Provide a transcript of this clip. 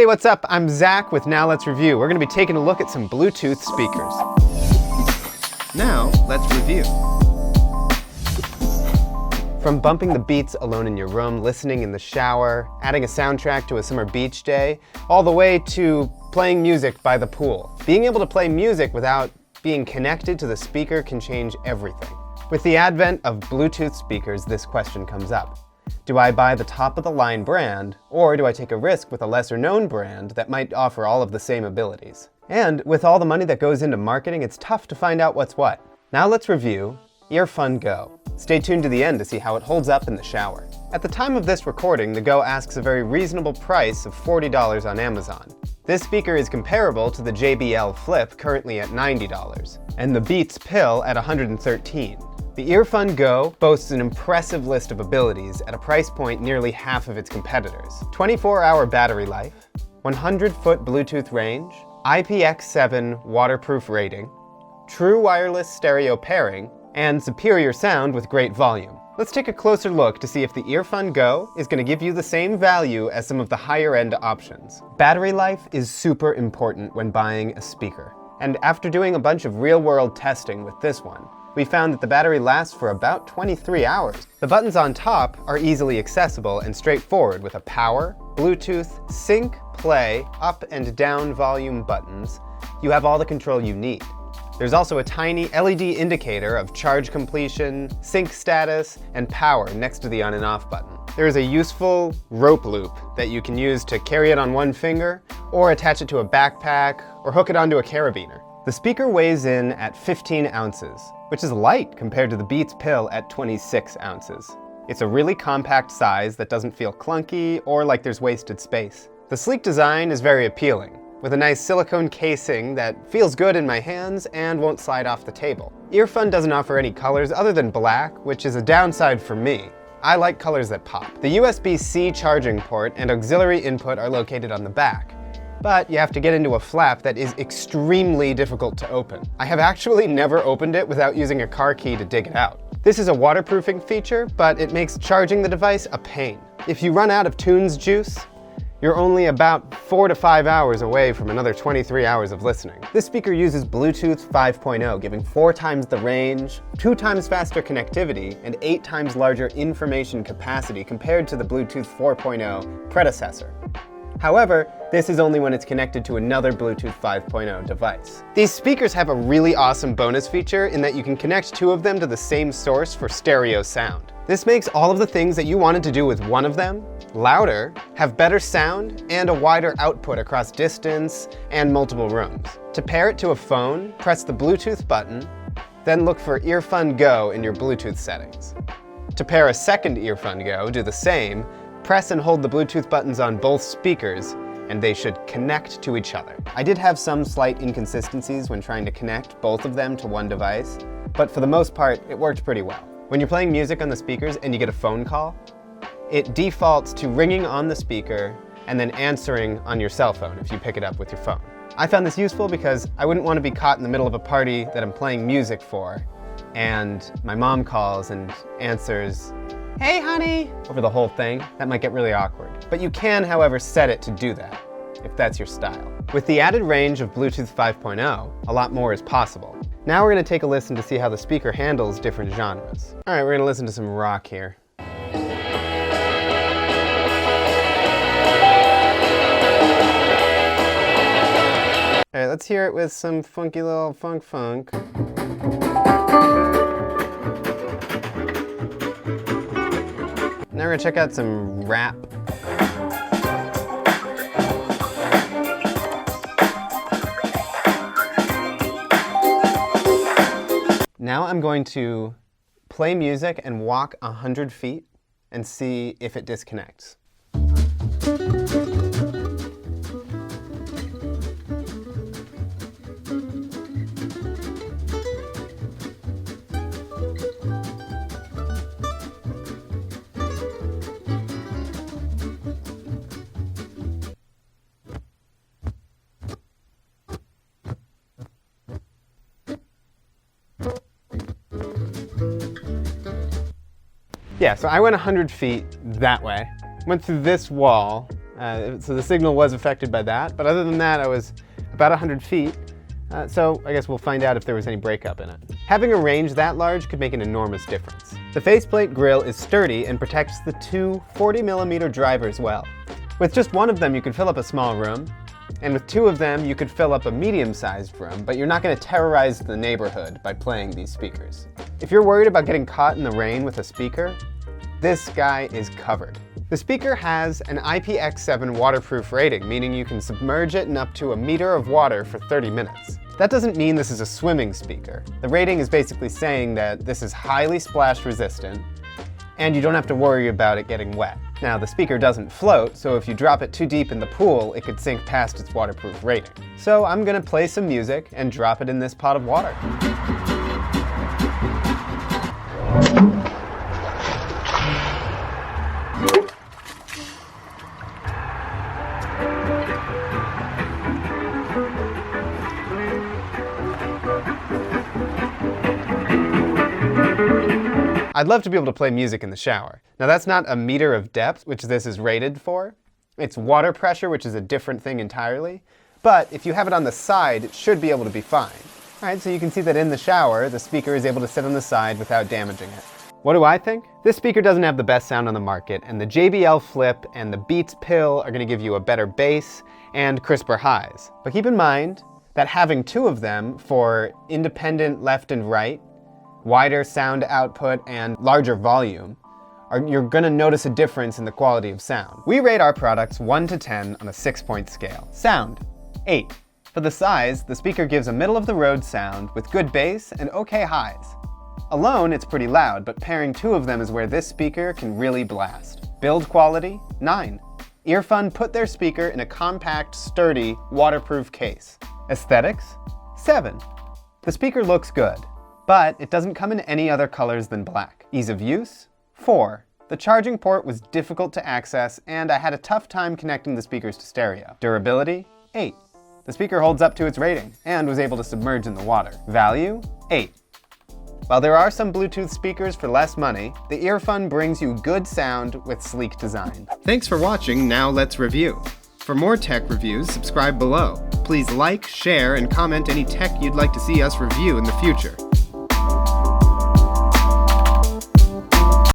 Hey, what's up? I'm Zach with Now Let's Review. We're going to be taking a look at some Bluetooth speakers. Now, let's review. From bumping the beats alone in your room, listening in the shower, adding a soundtrack to a summer beach day, all the way to playing music by the pool. Being able to play music without being connected to the speaker can change everything. With the advent of Bluetooth speakers, this question comes up. Do I buy the top-of-the-line brand, or do I take a risk with a lesser-known brand that might offer all of the same abilities? And with all the money that goes into marketing, it's tough to find out what's what. Now let's review Earfun Go. Stay tuned to the end to see how it holds up in the shower. At the time of this recording, the Go asks a very reasonable price of $40 on Amazon. This speaker is comparable to the JBL Flip, currently at $90, and the Beats Pill at $113. The Earfun Go boasts an impressive list of abilities at a price point nearly half of its competitors. 24-hour battery life, 100-foot Bluetooth range, IPX7 waterproof rating, true wireless stereo pairing, and superior sound with great volume. Let's take a closer look to see if the Earfun Go is going to give you the same value as some of the higher-end options. Battery life is super important when buying a speaker. And after doing a bunch of real-world testing with this one, we found that the battery lasts for about 23 hours. The buttons on top are easily accessible and straightforward with a power, Bluetooth, sync, play, up and down volume buttons. You have all the control you need. There's also a tiny LED indicator of charge completion, sync status, and power next to the on and off button. There is a useful rope loop that you can use to carry it on one finger, or attach it to a backpack, or hook it onto a carabiner. The speaker weighs in at 15 ounces, which is light compared to the Beats Pill at 26 ounces. It's a really compact size that doesn't feel clunky or like there's wasted space. The sleek design is very appealing, with a nice silicone casing that feels good in my hands and won't slide off the table. Earfun doesn't offer any colors other than black, which is a downside for me. I like colors that pop. The USB-C charging port and auxiliary input are located on the back, but you have to get into a flap that is extremely difficult to open. I have actually never opened it without using a car key to dig it out. This is a waterproofing feature, but it makes charging the device a pain. If you run out of Tunes juice, you're only about 4 to 5 hours away from another 23 hours of listening. This speaker uses Bluetooth 5.0, giving 4 times the range, 2 times faster connectivity, and 8 times larger information capacity compared to the Bluetooth 4.0 predecessor. However, this is only when it's connected to another Bluetooth 5.0 device. These speakers have a really awesome bonus feature in that you can connect 2 of them to the same source for stereo sound. This makes all of the things that you wanted to do with one of them louder, have better sound, and a wider output across distance and multiple rooms. To pair it to a phone, press the Bluetooth button, then look for Earfun Go in your Bluetooth settings. To pair a second Earfun Go, do the same. Press and hold the Bluetooth buttons on both speakers, and they should connect to each other. I did have some slight inconsistencies when trying to connect both of them to one device, but for the most part, it worked pretty well. When you're playing music on the speakers and you get a phone call, it defaults to ringing on the speaker and then answering on your cell phone if you pick it up with your phone. I found this useful because I wouldn't want to be caught in the middle of a party that I'm playing music for, and my mom calls and answers, "Hey honey," over the whole thing. That might get really awkward. But you can, however, set it to do that, if that's your style. With the added range of Bluetooth 5.0, a lot more is possible. Now we're going to take a listen to see how the speaker handles different genres. All right, we're going to listen to some rock here. All right, let's hear it with some funky little funk. Now we're gonna check out some rap. Now I'm going to play music and walk 100 feet and see if it disconnects. Yeah, so I went 100 feet that way, went through this wall, So the signal was affected by that. But other than that, I was about 100 feet. So I guess we'll find out if there was any breakup in it. Having a range that large could make an enormous difference. The faceplate grill is sturdy and protects the two 40mm drivers well. With just one of them, you could fill up a small room, and with two of them, you could fill up a medium-sized room, but you're not going to terrorize the neighborhood by playing these speakers. If you're worried about getting caught in the rain with a speaker, this guy is covered. The speaker has an IPX7 waterproof rating, meaning you can submerge it in up to a meter of water for 30 minutes. That doesn't mean this is a swimming speaker. The rating is basically saying that this is highly splash resistant, and you don't have to worry about it getting wet. Now, the speaker doesn't float, so if you drop it too deep in the pool, it could sink past its waterproof rating. So I'm gonna play some music and drop it in this pot of water. I'd love to be able to play music in the shower. Now that's not a meter of depth, which this is rated for. It's water pressure, which is a different thing entirely. But if you have it on the side, it should be able to be fine. All right, so you can see that in the shower, the speaker is able to sit on the side without damaging it. What do I think? This speaker doesn't have the best sound on the market, and the JBL Flip and the Beats Pill are gonna give you a better bass and crisper highs. But keep in mind that having two of them for independent left and right, wider sound output, and larger volume, you're gonna notice a difference in the quality of sound. We rate our products 1 to 10 on a 6-point scale. Sound, 8. For the size, the speaker gives a middle-of-the-road sound with good bass and okay highs. Alone, it's pretty loud, but pairing two of them is where this speaker can really blast. Build quality, 9. Earfun put their speaker in a compact, sturdy, waterproof case. Aesthetics, 7. The speaker looks good, but it doesn't come in any other colors than black. Ease of use, 4. The charging port was difficult to access, and I had a tough time connecting the speakers to stereo. Durability, 8. The speaker holds up to its rating, and was able to submerge in the water. Value, 8. While there are some Bluetooth speakers for less money, the Earfun brings you good sound with sleek design. Thanks for watching Now Let's Review. For more tech reviews, subscribe below. Please like, share, and comment any tech you'd like to see us review in the future.